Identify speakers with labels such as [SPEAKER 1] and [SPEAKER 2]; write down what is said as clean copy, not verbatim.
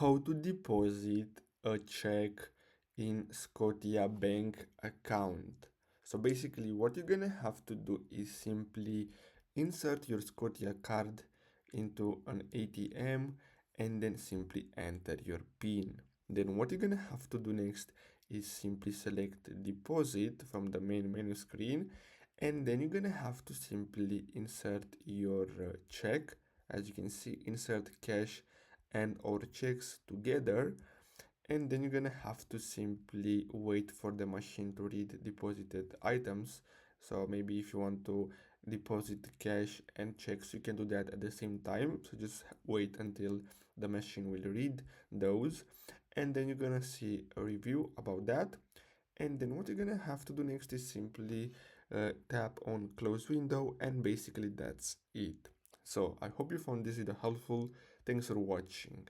[SPEAKER 1] how to deposit a check in Scotiabank account. So basically what you're gonna have to do is simply insert your Scotia card into an ATM and then simply enter your PIN. Then what you're gonna have to do next is simply select deposit from the main menu screen, and then you're gonna have to simply insert your check. As you can see, insert cash and or checks together, and then you're gonna have to simply wait for the machine to read deposited items. So maybe if you want to deposit cash and checks, you can do that at the same time. So just wait until the machine will read those, and then you're gonna see a review about that. And then what you're gonna have to do next is simply tap on close window, and basically that's it. So I hope you found this video helpful. Thanks for watching.